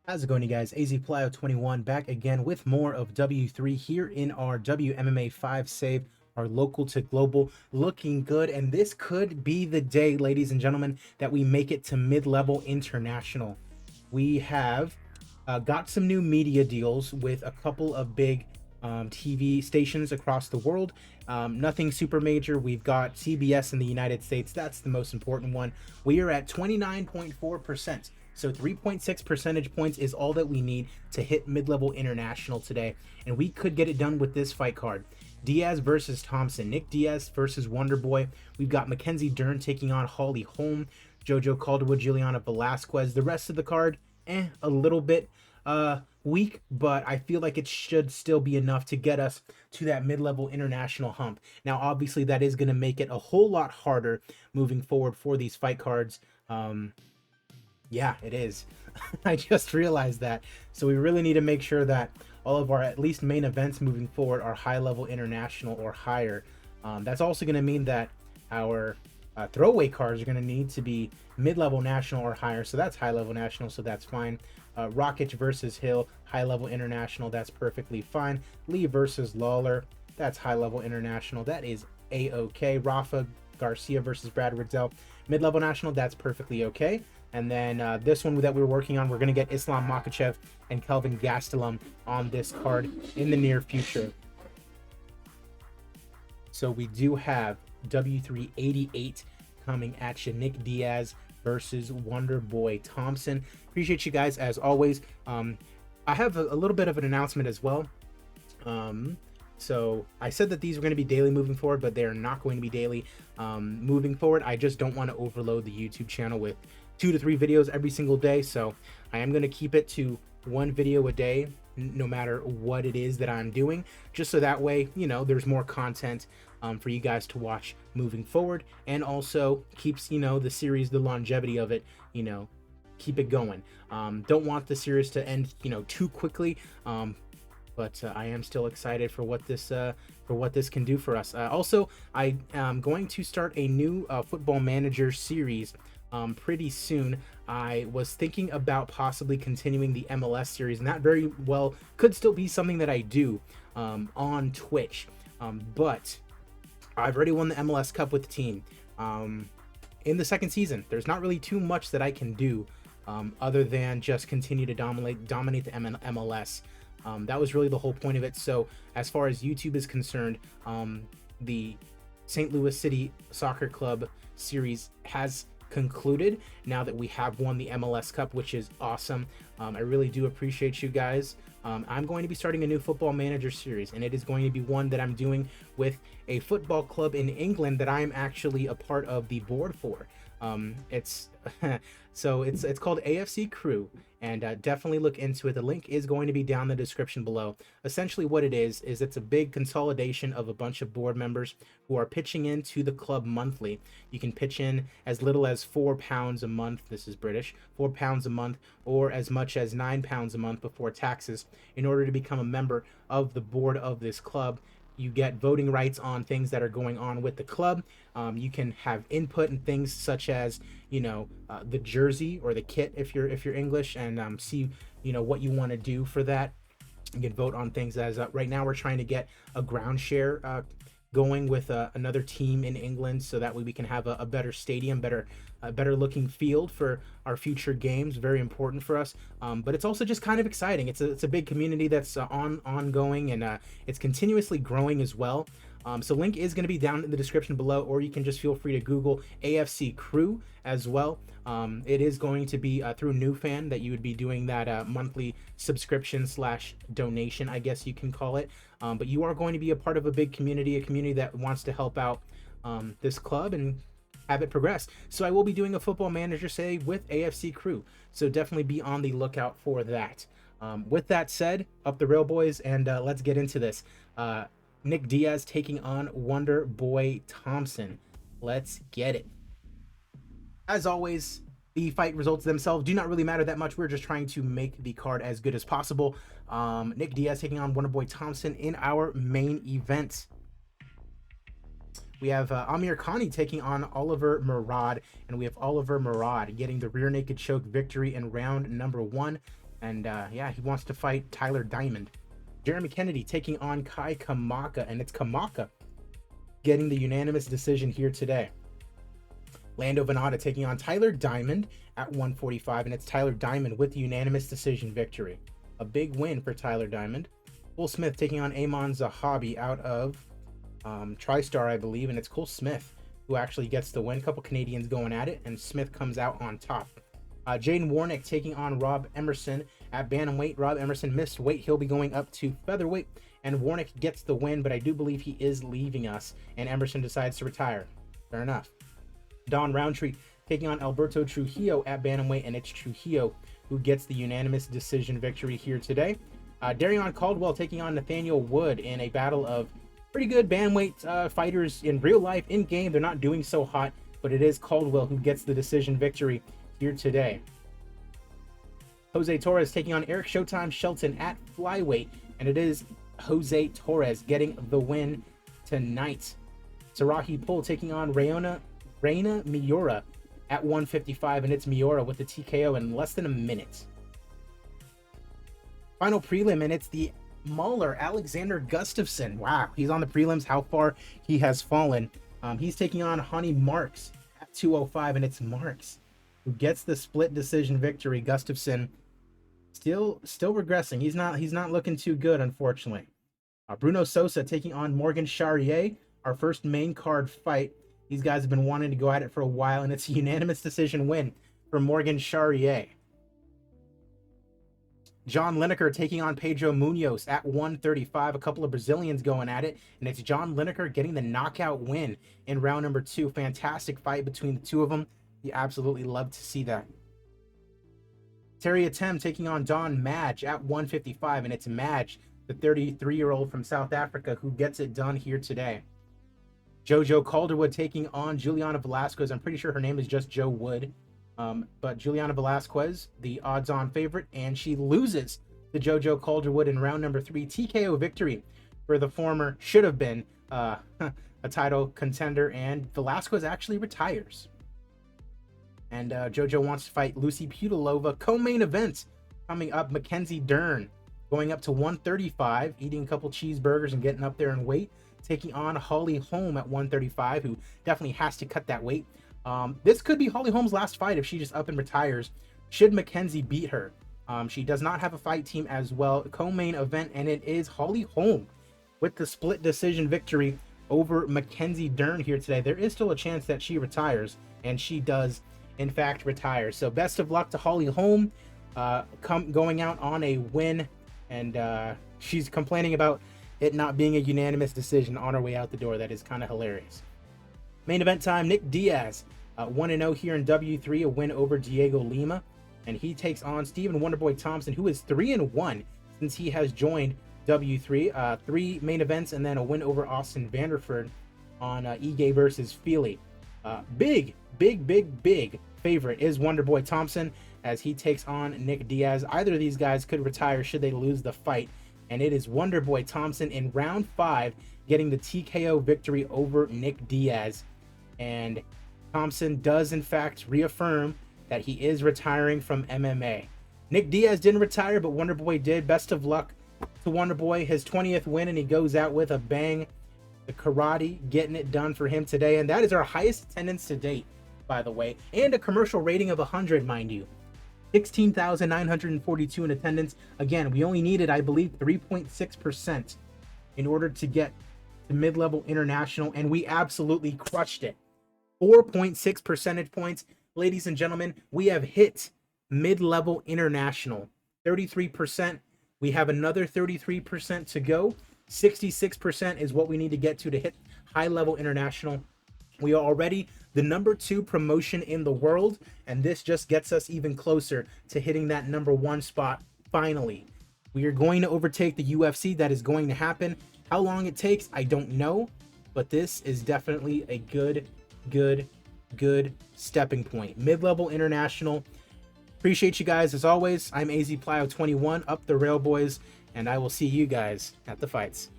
How's it going, you guys? AZ Plyo 21 back again with more of W3 here in our WMMA 5 save, our local to global, looking good. And this could be the day, ladies and gentlemen, that we make it to mid-level international. We have got some new media deals with a couple of big TV stations across the world. Nothing super major. We've got CBS in the United States. That's the most important one. We are at 29.4%. So 3.6 percentage points is all that we need to hit mid-level international today. And we could get it done with this fight card. DIAZ versus Thompson. Nick Diaz versus Wonderboy. We've got Mackenzie Dern taking on Holly Holm. Jojo Calderwood, Juliana Velasquez. The rest of the card, a little bit weak, but I feel like it should still be enough to get us to that mid-level international hump. Now, obviously, that is going to make it a whole lot harder moving forward for these fight cards. Yeah, it is. I just realized that. So we really need to make sure that all of our at least main events moving forward are high-level international or higher. That's also going to mean that our throwaway cards are going to need to be mid-level national or higher. So that's high-level national, so that's fine. Rockich versus Hill, high-level international, that's perfectly fine. Lee versus Lawler, that's high-level international. That is A-OK. Rafa Garcia versus Brad Riddell, mid-level national, that's perfectly okay. And then this one that we're working on, we're going to get Islam Makhachev and Kelvin Gastelum on this card in the near future. So we do have W388 coming at you. Nick Diaz versus Wonderboy Thompson. Appreciate you guys as always. I have a little bit of an announcement as well. So I said that these were going to be daily moving forward, but they are not going to be daily moving forward. I just don't want to overload the YouTube channel with 2 to 3 videos every single day. So I am going to keep it to 1 video a day, no matter what it is that I'm doing, just so that way, you know, there's more content for you guys to watch moving forward, and also keeps, you know, the series, the longevity of it, you know, keep it going. Don't want the series to end, you know, too quickly. But I am still excited for what this can do for us. Also, I am going to start a new Football Manager series pretty soon. I was thinking about possibly continuing the MLS series, and that very well could still be something that I do on Twitch. But I've already won the MLS Cup with the team in the second season. There's not really too much that I can do other than just continue to dominate the MLS. That was really the whole point of it. So as far as YouTube is concerned, the St. Louis City Soccer Club series has concluded now that we have won the MLS Cup, which is awesome. I really do appreciate you guys. I'm going to be starting a new Football Manager series, and it is going to be one that I'm doing with a football club in England that I'm actually a part of the board for. It's so it's called AFC Crew, and definitely look into it. The link is going to be down in the description below. Essentially what it is it's a big consolidation of a bunch of board members who are pitching into the club monthly. You can pitch in as little as £4 a month. This is British, £4 a month, or as much as £9 a month before taxes, in order to become a member of the board of this club. You get voting rights on things that are going on with the club. You can have input in things such as, you know, the jersey or the kit if you're English, and see, you know, what you want to do for that. You can vote on things as right now we're trying to get a ground share going with another team in England, so that way we can have a better stadium, better looking field for our future games. Very important for us, but it's also just kind of exciting. It's a big community that's ongoing, and it's continuously growing as well. So link is going to be down in the description below, or you can just feel free to Google AFC Crew as well. It is going to be through NewFan that you would be doing that monthly subscription / donation, I guess you can call it. But you are going to be a part of a big community, a community that wants to help out this club and have it progress. So I will be doing a Football Manager save with AFC Crew, so definitely be on the lookout for that. With that said, up the rail, boys, and let's get into this. Nick Diaz taking on Wonderboy Thompson. Let's get it. As always, the fight results themselves do not really matter that much. We're just trying to make the card as good as possible. Nick Diaz taking on Wonderboy Thompson in our main event. We have Amir Khani taking on Oliver Murad, and we have Oliver Murad getting the rear naked choke victory in round number 1. And yeah, he wants to fight Tyler Diamond. Jeremy Kennedy taking on Kai Kamaka, and it's Kamaka getting the unanimous decision here today. Lando Venata taking on Tyler Diamond at 145, and it's Tyler Diamond with the unanimous decision victory. A big win for Tyler Diamond. Cole Smith taking on Amon Zahabi out of TriStar, I believe, and it's Cole Smith who actually gets the win. A couple Canadians going at it, and Smith comes out on top. Jaden Warnick taking on Rob Emerson at bantamweight. Rob Emerson missed weight. He'll be going up to featherweight, and Warnick gets the win, but I do believe he is leaving us, and Emerson decides to retire. Fair enough. Don Roundtree taking on Alberto Trujillo at bantamweight, and it's Trujillo who gets the unanimous decision victory here today. Darion Caldwell taking on Nathaniel Wood in a battle of pretty good bantamweight fighters in real life. In game, they're not doing so hot, but it is Caldwell who gets the decision victory here today. Jose Torres taking on Eric Showtime Shelton at flyweight, and it is Jose Torres getting the win tonight. Sarahi Pull taking on Reina Miura at 155, and it's Miura with the TKO in less than a minute. Final prelim, and it's the Mauler Alexander Gustafsson. Wow, he's on the prelims. How far he has fallen. He's taking on Hani Marks at 205, and it's Marks who gets the split decision victory. Gustafsson still regressing. He's not looking too good, unfortunately. Bruno Sosa taking on Morgan Charrier, our first main card fight. These guys have been wanting to go at it for a while, and it's a unanimous decision win for Morgan Charrier. John Lineker taking on Pedro Munoz at 135. A couple of Brazilians going at it, and it's John Lineker getting the knockout win in round number 2. Fantastic fight between the two of them. You absolutely love to see that. Terry Atem taking on Don Madge at 155, and it's Madge, the 33-year-old from South Africa, who gets it done here today. Jojo Calderwood taking on Juliana Velasquez. I'm pretty sure her name is just Joe Wood. But Juliana Velasquez, the odds-on favorite, and she loses to Jojo Calderwood in round number 3. TKO victory for the former, should have been a title contender, and Velasquez actually retires. And Jojo wants to fight Lucy Pudilova. Co-main event coming up, Mackenzie Dern going up to 135, eating a couple cheeseburgers and getting up there in weight, taking on Holly Holm at 135, who definitely has to cut that weight. This could be Holly Holm's last fight if she just up and retires, should Mackenzie beat her. She does not have a fight team as well. Co-main event, and it is Holly Holm with the split decision victory over Mackenzie Dern here today. There is still a chance that she retires, and she does in fact retire. So best of luck to Holly Holm, going out on a win, and she's complaining about it not being a unanimous decision on her way out the door. That is kind of hilarious. Main event time, Nick Diaz, 1-0 here in W3, a win over Diego Lima, and he takes on Stephen Wonderboy Thompson, who is 3-1 since he has joined W3. 3 main events and then a win over Austin Vanderford on Ige versus Feely. Big favorite is Wonderboy Thompson as he takes on Nick Diaz. Either of these guys could retire should they lose the fight, and it is Wonderboy Thompson in round 5 getting the TKO victory over Nick Diaz. And Thompson does in fact reaffirm that he is retiring from MMA. Nick Diaz didn't retire, but Wonderboy did. Best of luck to Wonderboy, his 20th win, and he goes out with a bang. The karate getting it done for him today, and that is our highest attendance to date, by the way, and a commercial rating of 100, mind you. 16,942 in attendance. Again, we only needed, I believe, 3.6% in order to get to mid-level international, and we absolutely crushed it. 4.6 percentage points. Ladies and gentlemen, we have hit mid-level international. 33%. We have another 33% to go. 66% is what we need to get to hit high-level international. We are already the number 2 promotion in the world, and this just gets us even closer to hitting that number 1 spot finally. We are going to overtake the UFC. That is going to happen. How long it takes, I don't know, but this is definitely a good stepping point. Mid-level international. Appreciate you guys as always. I'm AZ Plyo 21, up the rail boys, and I will see you guys at the fights.